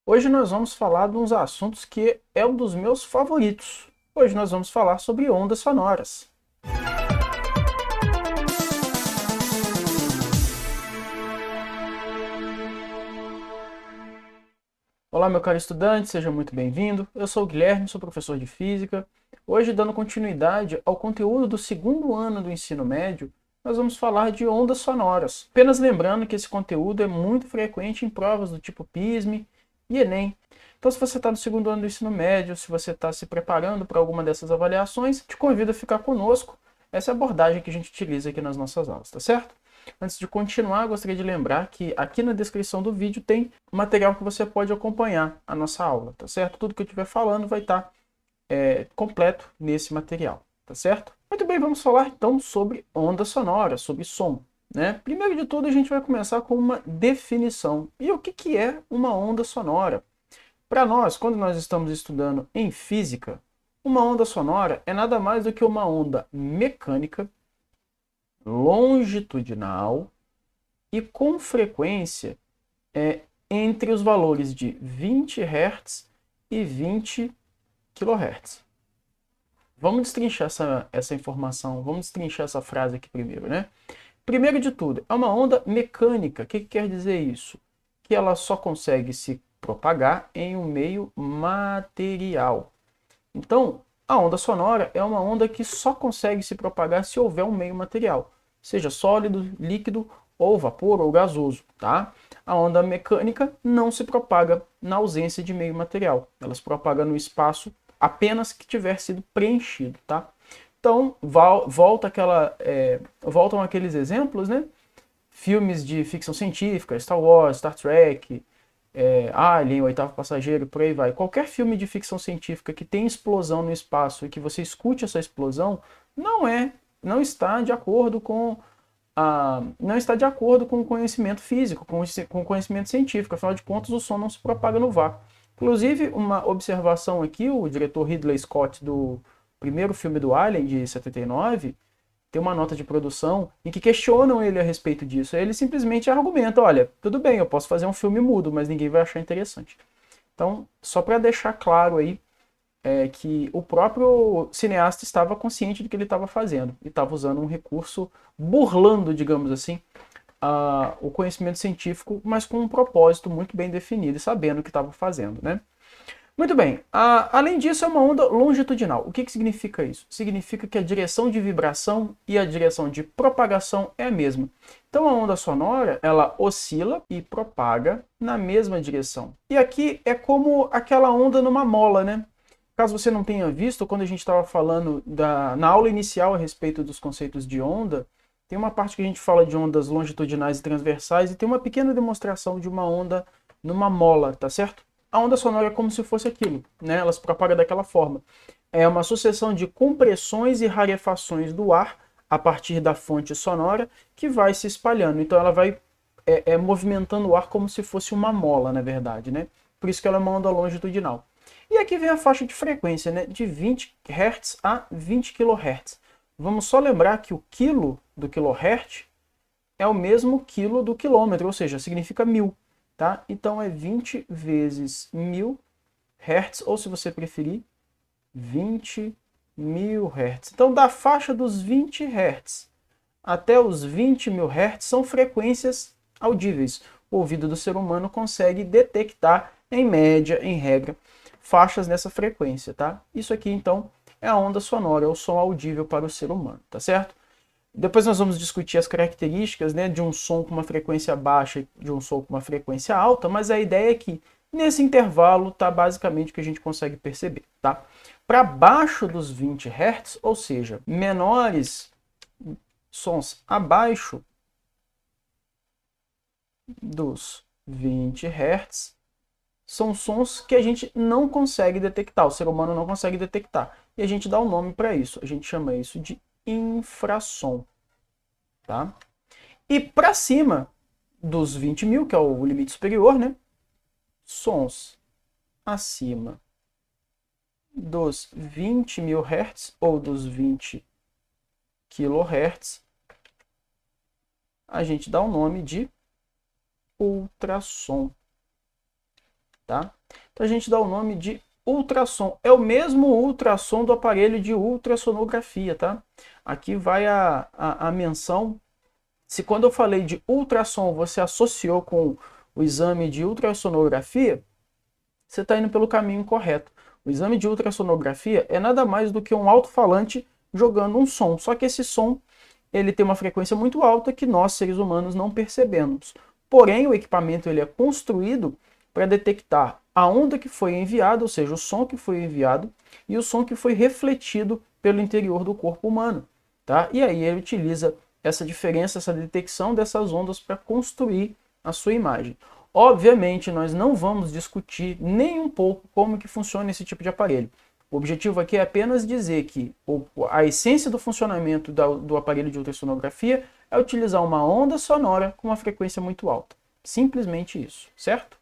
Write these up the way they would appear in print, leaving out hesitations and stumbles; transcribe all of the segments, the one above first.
Hoje nós vamos falar de uns assuntos que é um dos meus favoritos. Hoje nós vamos falar sobre ondas sonoras. Olá, meu caro estudante, seja muito bem-vindo. Eu sou o Guilherme, sou professor de Física. Hoje, dando continuidade ao conteúdo do segundo ano do ensino médio, nós vamos falar de ondas sonoras. Apenas lembrando que esse conteúdo é muito frequente em provas do tipo PISME e Enem. Então, se você está no segundo ano do ensino médio, se você está se preparando para alguma dessas avaliações, te convido a ficar conosco. Essa é a abordagem que a gente utiliza aqui nas nossas aulas, tá certo? Antes de continuar, gostaria de lembrar que aqui na descrição do vídeo tem material que você pode acompanhar a nossa aula, tá certo? Tudo que eu estiver falando vai estar completo nesse material, tá certo? Muito bem, vamos falar então sobre onda sonora, sobre som, né? Primeiro de tudo, a gente vai começar com uma definição. E o que é uma onda sonora? Para nós, quando nós estamos estudando em física, uma onda sonora é nada mais do que uma onda mecânica, longitudinal e com frequência entre os valores de 20 Hz e 20 kHz. Vamos destrinchar essa informação, vamos destrinchar essa frase aqui primeiro, né? Primeiro de tudo, é uma onda mecânica. O que quer dizer isso? Que ela só consegue se propagar em um meio material. Então, a onda sonora é uma onda que só consegue se propagar se houver um meio material, seja sólido, líquido, ou vapor, ou gasoso, tá? A onda mecânica não se propaga na ausência de meio material. Ela se propaga no espaço apenas que tiver sido preenchido, tá? Então, voltam aqueles exemplos, né? Filmes de ficção científica, Star Wars, Star Trek, Alien, O Oitavo Passageiro, por aí vai. Qualquer filme de ficção científica que tem explosão no espaço e que você escute essa explosão, não está de acordo com o conhecimento físico, com o conhecimento científico. Afinal de contas, o som não se propaga no vácuo. Inclusive, uma observação aqui, o diretor Ridley Scott do primeiro filme do Alien, de 79, tem uma nota de produção em que questionam ele a respeito disso. Ele simplesmente argumenta, olha, tudo bem, eu posso fazer um filme mudo, mas ninguém vai achar interessante. Então, só para deixar claro aí que o próprio cineasta estava consciente do que ele estava fazendo e estava usando um recurso burlando, digamos assim, o conhecimento científico, mas com um propósito muito bem definido e sabendo o que estava fazendo, né? Muito bem, além disso é uma onda longitudinal. O que significa isso? Significa que a direção de vibração e a direção de propagação é a mesma. Então a onda sonora, ela oscila e propaga na mesma direção. E aqui é como aquela onda numa mola, né? Caso você não tenha visto, quando a gente estava falando na aula inicial a respeito dos conceitos de onda, tem uma parte que a gente fala de ondas longitudinais e transversais e tem uma pequena demonstração de uma onda numa mola, tá certo? A onda sonora é como se fosse aquilo, né? Ela se propaga daquela forma. É uma sucessão de compressões e rarefações do ar a partir da fonte sonora que vai se espalhando. Então ela vai movimentando o ar como se fosse uma mola, na verdade, né? Por isso que ela é uma onda longitudinal. E aqui vem a faixa de frequência, né? De 20 Hz a 20 kHz. Vamos só lembrar que o quilo do kilohertz é o mesmo quilo do quilômetro, ou seja, significa 1000. Tá? Então é 20 vezes 1000 Hz, ou se você preferir, 20.000 Hz. Então, da faixa dos 20 Hz até os 20.000 Hz são frequências audíveis. O ouvido do ser humano consegue detectar, em média, em regra, faixas nessa frequência. Tá? Isso aqui, então, é a onda sonora, é o som audível para o ser humano, tá certo? Depois nós vamos discutir as características, né, de um som com uma frequência baixa e de um som com uma frequência alta, mas a ideia é que nesse intervalo está basicamente o que a gente consegue perceber. Tá? Para baixo dos 20 Hz, ou seja, menores sons abaixo dos 20 Hz, são sons que a gente não consegue detectar, o ser humano não consegue detectar. E a gente dá um nome para isso, a gente chama isso de infrassom. Tá? E para cima dos 20.000, que é o limite superior, né? Sons acima dos 20.000 Hz ou dos 20 kHz, a gente dá o nome de ultrassom. Tá? então a gente dá o nome de ultrassom. É o mesmo ultrassom do aparelho de ultrassonografia, tá? Aqui vai a menção. Se quando eu falei de ultrassom você associou com o exame de ultrassonografia, você está indo pelo caminho correto. O exame de ultrassonografia é nada mais do que um alto-falante jogando um som, só que esse som ele tem uma frequência muito alta que nós, seres humanos, não percebemos. Porém, o equipamento ele é construído para detectar a onda que foi enviada, ou seja, o som que foi enviado, e o som que foi refletido pelo interior do corpo humano. Tá? E aí ele utiliza essa diferença, essa detecção dessas ondas para construir a sua imagem. Obviamente, nós não vamos discutir nem um pouco como que funciona esse tipo de aparelho. O objetivo aqui é apenas dizer que a essência do funcionamento do aparelho de ultrassonografia é utilizar uma onda sonora com uma frequência muito alta. Simplesmente isso, certo?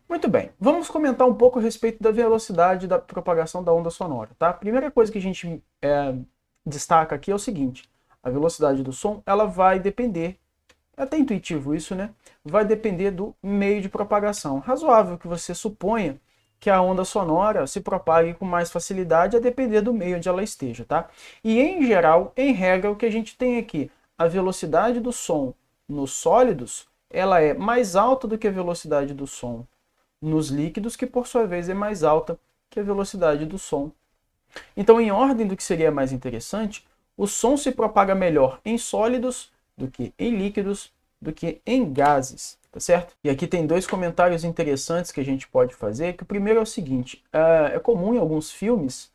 Muito bem, vamos comentar um pouco a respeito da velocidade da propagação da onda sonora, tá? A primeira coisa que a gente destaca aqui é o seguinte: a velocidade do som ela vai depender, é até intuitivo isso, né? Vai depender do meio de propagação. Razoável que você suponha que a onda sonora se propague com mais facilidade a depender do meio onde ela esteja, tá? E em geral, em regra, o que a gente tem aqui, a velocidade do som nos sólidos, ela é mais alta do que a velocidade do som nos líquidos, que por sua vez é mais alta que a velocidade do som. Então, em ordem do que seria mais interessante, o som se propaga melhor em sólidos do que em líquidos, do que em gases, tá certo? E aqui tem dois comentários interessantes que a gente pode fazer, que o primeiro é o seguinte: é comum em alguns filmes,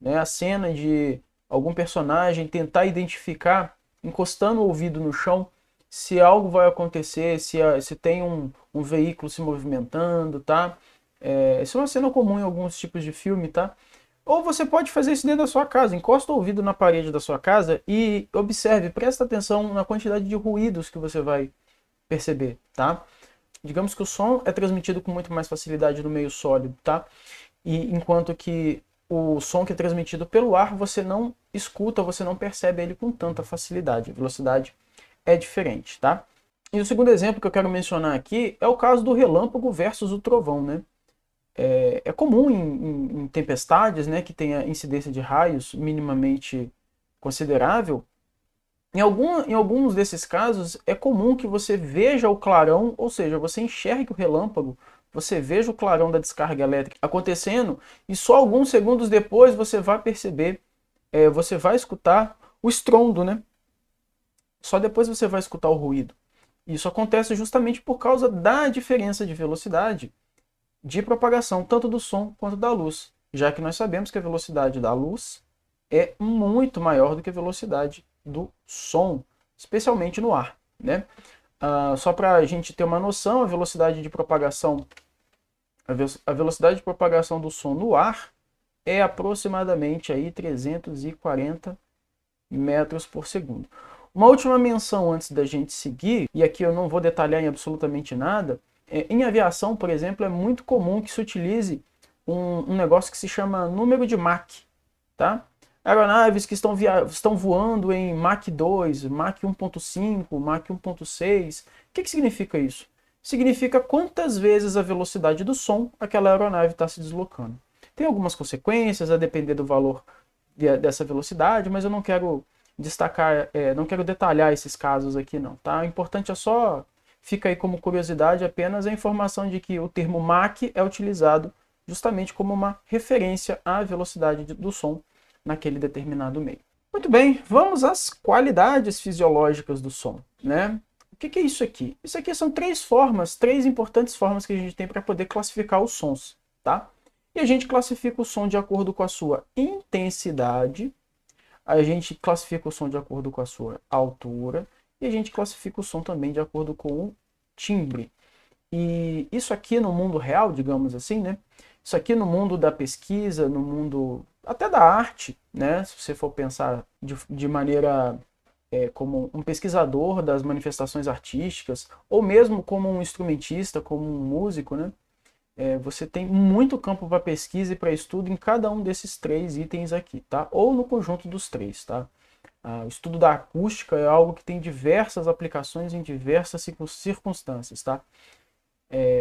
né, a cena de algum personagem tentar identificar, encostando o ouvido no chão, se algo vai acontecer, se tem um veículo se movimentando, tá? Isso é uma cena comum em alguns tipos de filme, tá? Ou você pode fazer isso dentro da sua casa, encosta o ouvido na parede da sua casa e observe, presta atenção na quantidade de ruídos que você vai perceber, tá? Digamos que o som é transmitido com muito mais facilidade no meio sólido, tá? E enquanto que o som que é transmitido pelo ar, você não escuta, você não percebe ele com tanta facilidade. A velocidade é diferente, tá? E o segundo exemplo que eu quero mencionar aqui é o caso do relâmpago versus o trovão, né? É comum em tempestades, né, que tenha incidência de raios minimamente considerável. Em alguns desses casos, é comum que você veja o clarão, ou seja, você enxergue o relâmpago, você veja o clarão da descarga elétrica acontecendo, e só alguns segundos depois você vai perceber, você vai escutar o estrondo, né? Só depois você vai escutar o ruído. Isso acontece justamente por causa da diferença de velocidade de propagação, tanto do som quanto da luz, já que nós sabemos que a velocidade da luz é muito maior do que a velocidade do som, especialmente no ar, né? Só para a gente ter uma noção, a velocidade de propagação, a velocidade de propagação do som no ar é aproximadamente aí 340 metros por segundo. Uma última menção antes da gente seguir, e aqui eu não vou detalhar em absolutamente nada, em aviação, por exemplo, é muito comum que se utilize um negócio que se chama número de Mach, tá? Aeronaves que estão voando em Mach 2, Mach 1.5, Mach 1.6. O que significa isso? Significa quantas vezes a velocidade do som aquela aeronave está se deslocando. Tem algumas consequências a depender do valor dessa velocidade, mas eu não quero destacar, não quero detalhar esses casos aqui não, tá? O importante é só, fica aí como curiosidade apenas a informação de que o termo Mach é utilizado justamente como uma referência à velocidade do som naquele determinado meio. Muito bem, vamos às qualidades fisiológicas do som, né? O que é isso aqui? Isso aqui são três importantes formas que a gente tem para poder classificar os sons, tá? E a gente classifica o som de acordo com a sua intensidade, a gente classifica o som de acordo com a sua altura e a gente classifica o som também de acordo com o timbre. E isso aqui no mundo real, digamos assim, né? Isso aqui no mundo da pesquisa, no mundo até da arte, né? Se você for pensar de maneira como um pesquisador das manifestações artísticas, ou mesmo como um instrumentista, como um músico, né? Você tem muito campo para pesquisa e para estudo em cada um desses três itens aqui, tá? Ou no conjunto dos três, tá? O estudo da acústica é algo que tem diversas aplicações em diversas circunstâncias, tá?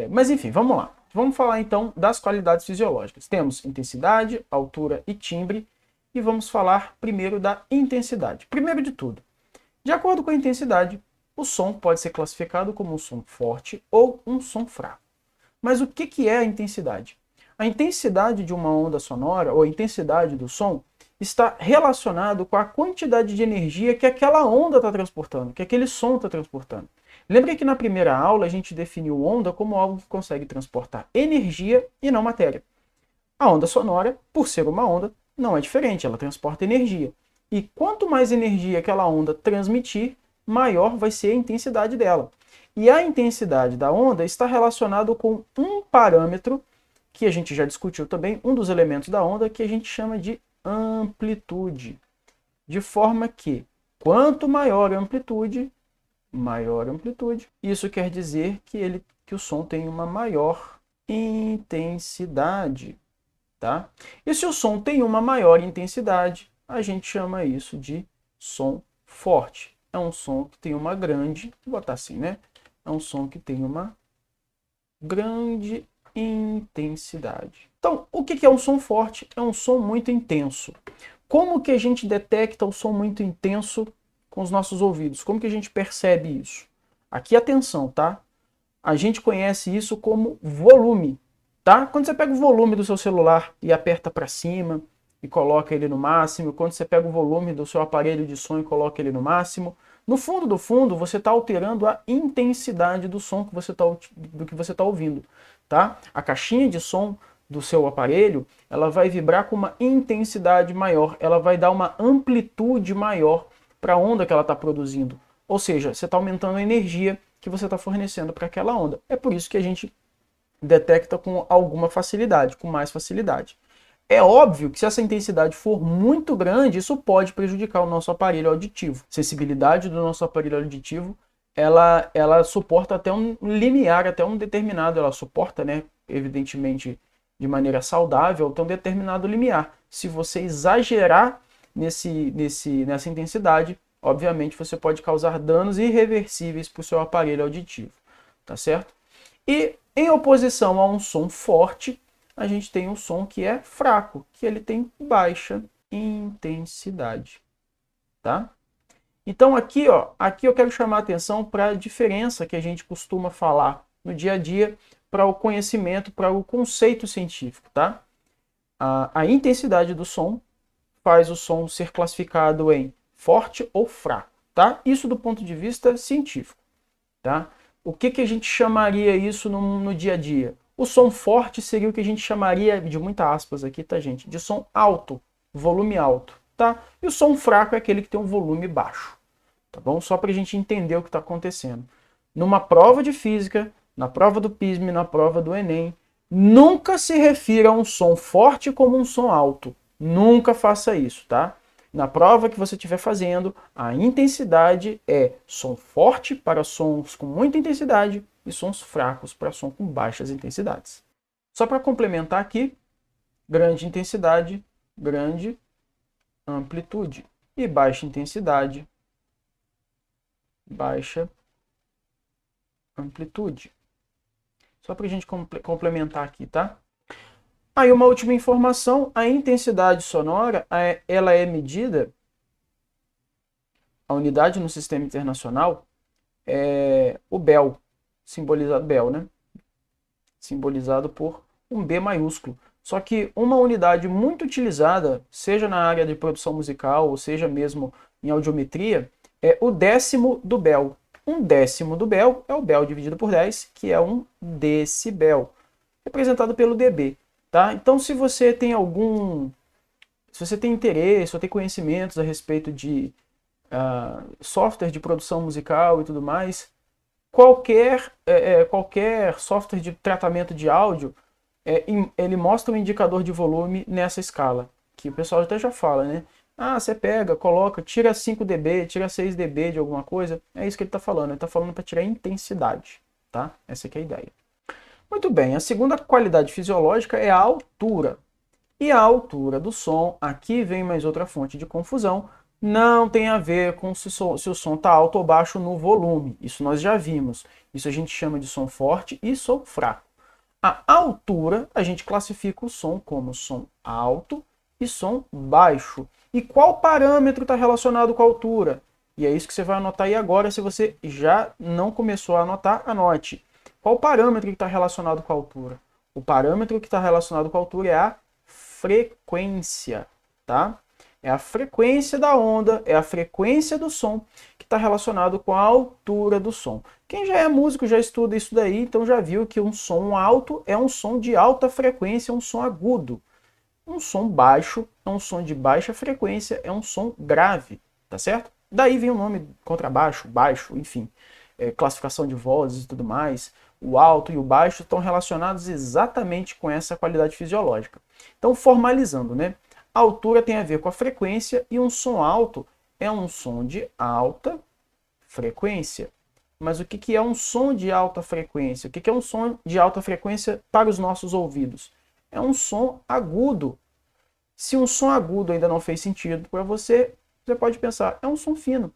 Mas enfim, vamos lá. Vamos falar então das qualidades fisiológicas. Temos intensidade, altura e timbre, e vamos falar primeiro da intensidade. Primeiro de tudo, de acordo com a intensidade, o som pode ser classificado como um som forte ou um som fraco. Mas o que é a intensidade? A intensidade de uma onda sonora, ou a intensidade do som, está relacionado com a quantidade de energia que aquela onda está transportando, que aquele som está transportando. Lembra que na primeira aula a gente definiu onda como algo que consegue transportar energia e não matéria. A onda sonora, por ser uma onda, não é diferente, ela transporta energia. E quanto mais energia aquela onda transmitir, maior vai ser a intensidade dela. E a intensidade da onda está relacionado com um parâmetro que a gente já discutiu também, um dos elementos da onda, que a gente chama de amplitude. De forma que, quanto maior a amplitude, isso quer dizer que o som tem uma maior intensidade. Tá? E se o som tem uma maior intensidade, a gente chama isso de som forte. É um som que tem uma grande, vou botar assim, né? É um som que tem uma grande intensidade. Então, o que é um som forte? É um som muito intenso. Como que a gente detecta o som muito intenso com os nossos ouvidos? Como que a gente percebe isso? Aqui, atenção, tá? A gente conhece isso como volume, tá? Quando você pega o volume do seu celular e aperta para cima e coloca ele no máximo, quando você pega o volume do seu aparelho de som e coloca ele no máximo, no fundo do fundo, você está alterando a intensidade do som que você está ouvindo, tá? A caixinha de som do seu aparelho, ela vai vibrar com uma intensidade maior, ela vai dar uma amplitude maior para a onda que ela está produzindo. Ou seja, você está aumentando a energia que você está fornecendo para aquela onda. É por isso que a gente detecta com alguma facilidade, com mais facilidade. É óbvio que se essa intensidade for muito grande, isso pode prejudicar o nosso aparelho auditivo. A sensibilidade do nosso aparelho auditivo, ela suporta até um limiar, até um determinado, ela suporta, né, evidentemente, de maneira saudável, até um determinado limiar. Se você exagerar nessa intensidade, obviamente você pode causar danos irreversíveis para o seu aparelho auditivo, tá certo? E em oposição a um som forte, a gente tem um som que é fraco, que ele tem baixa intensidade, tá? Então aqui eu quero chamar a atenção para a diferença que a gente costuma falar no dia a dia para o conhecimento, para o conceito científico, tá? A intensidade do som faz o som ser classificado em forte ou fraco, tá? Isso do ponto de vista científico, tá? O que a gente chamaria isso no dia a dia? O som forte seria o que a gente chamaria, de muitas aspas aqui, tá, gente? De som alto, volume alto, tá? E o som fraco é aquele que tem um volume baixo, tá bom? Só para a gente entender o que está acontecendo. Numa prova de física, na prova do PISM, na prova do Enem, nunca se refira a um som forte como um som alto. Nunca faça isso, tá? Na prova que você estiver fazendo, a intensidade é som forte para sons com muita intensidade e sons fracos para som com baixas intensidades. Só para complementar aqui, grande intensidade, grande amplitude. E baixa intensidade, baixa amplitude. Só para a gente complementar aqui, tá? Aí uma última informação, a intensidade sonora, ela é medida, a unidade no sistema internacional é o Bell, simbolizado Bell, né? Simbolizado por um B maiúsculo. Só que uma unidade muito utilizada, seja na área de produção musical, ou seja mesmo em audiometria, é o décimo do Bell. Um décimo do Bell é o Bell dividido por 10, que é um decibel, representado pelo dB. Tá? Então, se você tem interesse ou tem conhecimentos a respeito de software de produção musical e tudo mais, qualquer software de tratamento de áudio, ele mostra um indicador de volume nessa escala, que o pessoal até já fala, né? Ah, você pega, coloca, tira 5 dB, tira 6 dB de alguma coisa, é isso que ele está falando. Ele está falando para tirar a intensidade, tá? Essa aqui é a ideia. Muito bem, a segunda qualidade fisiológica é a altura. E a altura do som, aqui vem mais outra fonte de confusão, não tem a ver com se o som está alto ou baixo no volume. Isso nós já vimos. Isso a gente chama de som forte e som fraco. A altura, a gente classifica o som como som alto e som baixo. E qual parâmetro está relacionado com a altura? E é isso que você vai anotar aí agora. Se você já não começou a anotar, anote. Qual parâmetro que está relacionado com a altura? O parâmetro que está relacionado com a altura é a frequência, tá? É a frequência da onda, é a frequência do som que está relacionado com a altura do som. Quem já é músico já estuda isso daí, então já viu que um som alto é um som de alta frequência, um som agudo. Um som baixo é um som de baixa frequência, é um som grave, tá certo? Daí vem o nome contrabaixo, baixo, enfim, classificação de vozes e tudo mais. O alto e o baixo estão relacionados exatamente com essa qualidade fisiológica. Então, formalizando, né? A altura tem a ver com a frequência e um som alto é um som de alta frequência. Mas o que é um som de alta frequência? O que é um som de alta frequência para os nossos ouvidos? É um som agudo. Se um som agudo ainda não fez sentido para você, você pode pensar, é um som fino,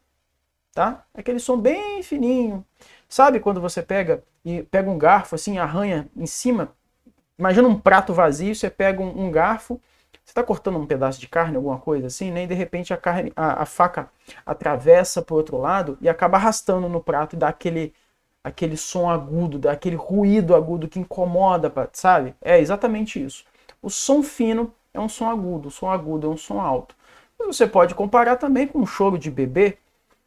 tá? Aquele som bem fininho. Sabe quando você pega um garfo assim, arranha em cima? Imagina um prato vazio, você pega um garfo, você está cortando um pedaço de carne, alguma coisa assim, né? E de repente a faca atravessa para o outro lado e acaba arrastando no prato e dá aquele som agudo, dá aquele ruído agudo que incomoda, sabe? É exatamente isso. O som fino é um som agudo, o som agudo é um som alto. Você pode comparar também com um choro de bebê,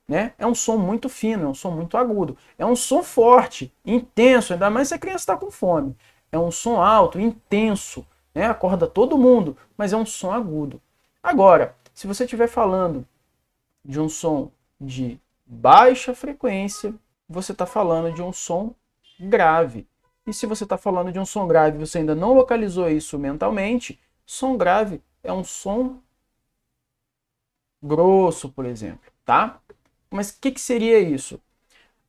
né? É um som muito fino, é um som muito agudo. É um som forte, intenso, ainda mais se a criança está com fome. É um som alto, intenso, né? Acorda todo mundo, mas é um som agudo. Agora, se você estiver falando de um som de baixa frequência, você está falando de um som grave. E se você está falando de um som grave e você ainda não localizou isso mentalmente, som grave é um som grosso, por exemplo, tá? Mas o que seria isso?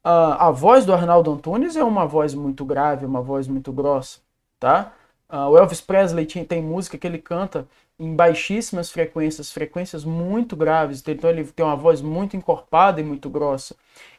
A voz do Arnaldo Antunes é uma voz muito grave, uma voz muito grossa, tá? O Elvis Presley tem música que ele canta em baixíssimas frequências, frequências muito graves, então ele tem uma voz muito encorpada e muito grossa.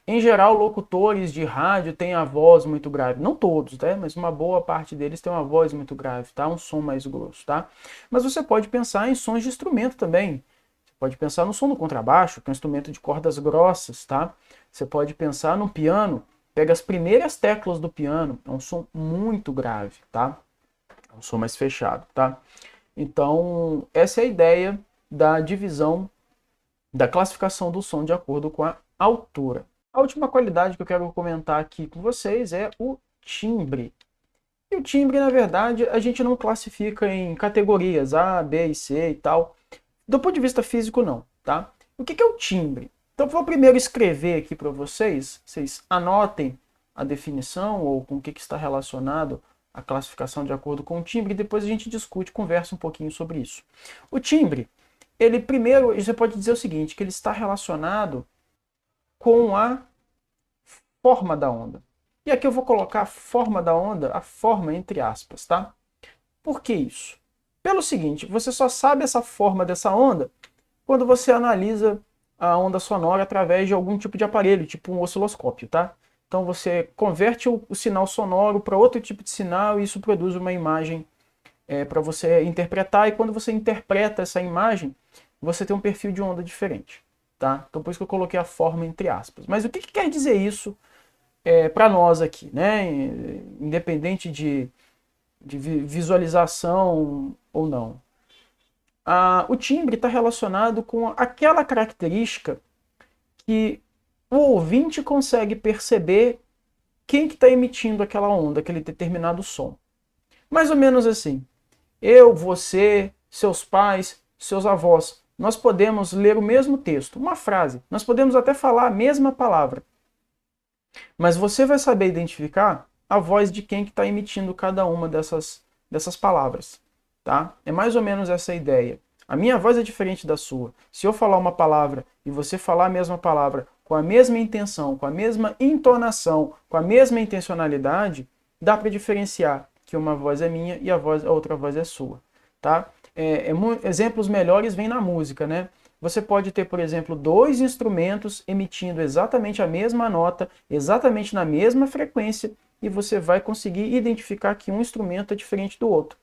Em geral, locutores de rádio têm a voz muito grave, não todos, né? Mas uma boa parte deles tem uma voz muito grave, tá? Um som mais grosso, tá? Mas você pode pensar em sons de instrumento também. Você pode pensar no som do contrabaixo, que é um instrumento de cordas grossas, tá? Você pode pensar no piano, pega as primeiras teclas do piano, é um som muito grave, tá? É um som mais fechado, tá? Então, essa é a ideia da divisão, da classificação do som de acordo com a altura. A última qualidade que eu quero comentar aqui com vocês é o timbre. E o timbre, na verdade, a gente não classifica em categorias A, B e C e tal. Do ponto de vista físico, não, tá? O que é o timbre? Então, eu vou primeiro escrever aqui para vocês anotem a definição ou com o que está relacionado a classificação de acordo com o timbre, e depois a gente discute, conversa um pouquinho sobre isso. O timbre, ele primeiro, você pode dizer o seguinte, que ele está relacionado com a forma da onda. E aqui eu vou colocar a forma da onda, a forma entre aspas, tá? Por que isso? Pelo seguinte, você só sabe essa forma dessa onda quando você analisa a onda sonora através de algum tipo de aparelho, tipo um osciloscópio, tá? Então você converte o sinal sonoro para outro tipo de sinal e isso produz uma imagem para você interpretar. E quando você interpreta essa imagem, você tem um perfil de onda diferente, tá? Então por isso que eu coloquei a forma entre aspas. Mas o que quer dizer isso para nós aqui, né? Independente de visualização ou não. O timbre está relacionado com aquela característica que o ouvinte consegue perceber quem que está emitindo aquela onda, aquele determinado som. Mais ou menos assim. Eu, você, seus pais, seus avós, nós podemos ler o mesmo texto, uma frase. Nós podemos até falar a mesma palavra. Mas você vai saber identificar a voz de quem que está emitindo cada uma dessas palavras. Tá? É mais ou menos essa a ideia. A minha voz é diferente da sua. Se eu falar uma palavra e você falar a mesma palavra com a mesma intenção, com a mesma entonação, com a mesma intencionalidade, dá para diferenciar que uma voz é minha e a outra voz é sua. Tá? Exemplos melhores vêm na música, né? Você pode ter, por exemplo, dois instrumentos emitindo exatamente a mesma nota, exatamente na mesma frequência, e você vai conseguir identificar que um instrumento é diferente do outro.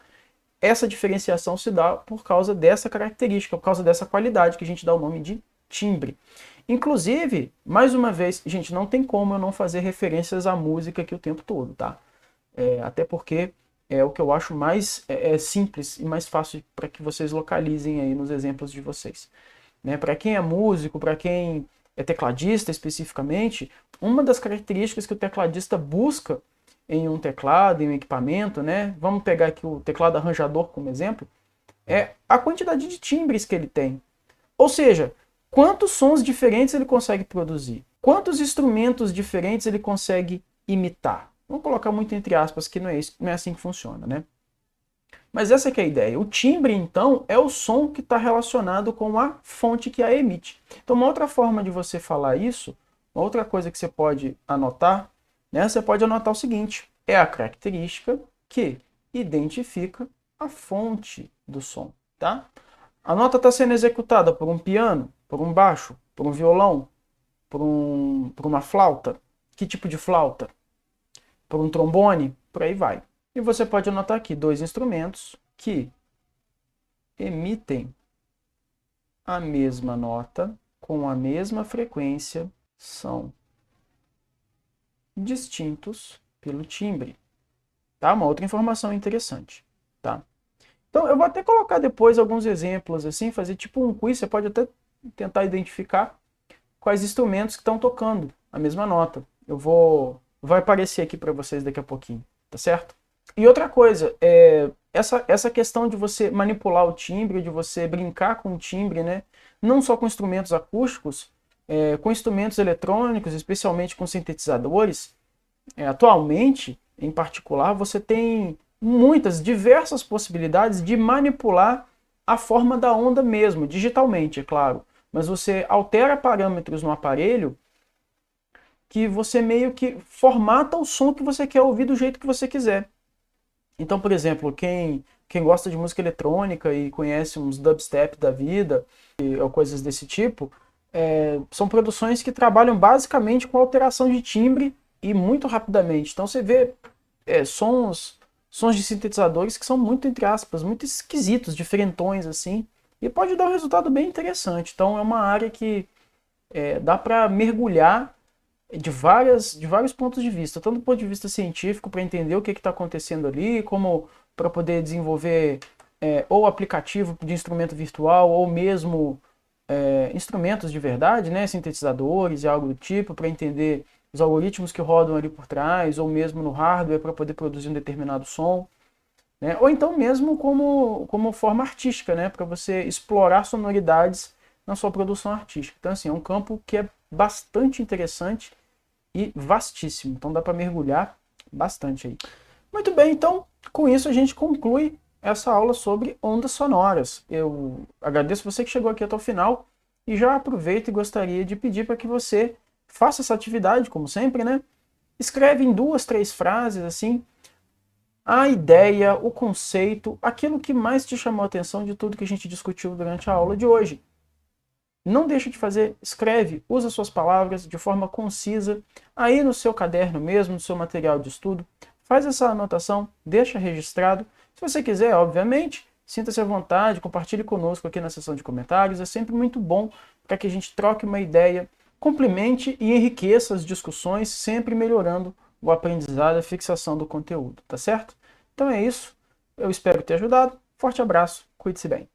Essa diferenciação se dá por causa dessa característica, por causa dessa qualidade que a gente dá o nome de timbre. Inclusive, mais uma vez, gente, não tem como eu não fazer referências à música aqui o tempo todo, tá? Até porque é o que eu acho mais simples e mais fácil para que vocês localizem aí nos exemplos de vocês. Né? Para quem é músico, para quem é tecladista especificamente, uma das características que o tecladista busca em um teclado, em um equipamento, né? Vamos pegar aqui o teclado arranjador como exemplo, é a quantidade de timbres que ele tem. Ou seja, quantos sons diferentes ele consegue produzir, quantos instrumentos diferentes ele consegue imitar. Vamos colocar muito entre aspas, que não é assim que funciona, né? Mas essa que é a ideia. O timbre, então, é o som que está relacionado com a fonte que a emite. Então, uma outra forma de você falar isso, uma outra coisa que você pode anotar, né? Você pode anotar o seguinte: é a característica que identifica a fonte do som, tá? A nota está sendo executada por um piano, por um baixo, por um violão, por uma flauta. Que tipo de flauta? Por um trombone? Por aí vai. E você pode anotar aqui 2 instrumentos que emitem a mesma nota com a mesma frequência, são distintos pelo timbre. Tá? Uma outra informação interessante. Tá? Então eu vou até colocar depois alguns exemplos, assim, fazer tipo um quiz, você pode até tentar identificar quais instrumentos que estão tocando a mesma nota. Vai aparecer aqui para vocês daqui a pouquinho, tá certo? E outra coisa, essa questão de você manipular o timbre, de você brincar com o timbre, né? Não só com instrumentos acústicos, com instrumentos eletrônicos, especialmente com sintetizadores, atualmente, em particular, você tem diversas possibilidades de manipular a forma da onda mesmo, digitalmente, é claro. Mas você altera parâmetros no aparelho que você meio que formata o som que você quer ouvir do jeito que você quiser. Então, por exemplo, quem gosta de música eletrônica e conhece uns dubstep da vida, ou coisas desse tipo, são produções que trabalham basicamente com alteração de timbre e muito rapidamente. Então você vê sons de sintetizadores que são muito, entre aspas, muito esquisitos, diferentões assim, e pode dar um resultado bem interessante. Então é uma área que dá para mergulhar de vários pontos de vista, tanto do ponto de vista científico, para entender o que está acontecendo ali, como para poder desenvolver ou aplicativo de instrumento virtual, ou mesmo instrumentos de verdade, né, sintetizadores e algo do tipo, para entender os algoritmos que rodam ali por trás, ou mesmo no hardware para poder produzir um determinado som, né, ou então mesmo como forma artística, né, para você explorar sonoridades na sua produção artística. Então, assim, é um campo que é bastante interessante e vastíssimo. Então dá para mergulhar bastante aí. Muito bem, então com isso a gente conclui essa aula sobre ondas sonoras. Eu agradeço você que chegou aqui até o final e já aproveito e gostaria de pedir para que você faça essa atividade, como sempre, né? Escreve em 2, 3 frases assim a ideia, o conceito, aquilo que mais te chamou a atenção de tudo que a gente discutiu durante a aula de hoje. Não deixe de fazer, escreve, usa suas palavras de forma concisa, aí no seu caderno mesmo, no seu material de estudo, faz essa anotação, deixa registrado. Se você quiser, obviamente, sinta-se à vontade, compartilhe conosco aqui na seção de comentários, é sempre muito bom para que a gente troque uma ideia, complemente e enriqueça as discussões, sempre melhorando o aprendizado e a fixação do conteúdo, tá certo? Então é isso, eu espero ter ajudado, forte abraço, cuide-se bem.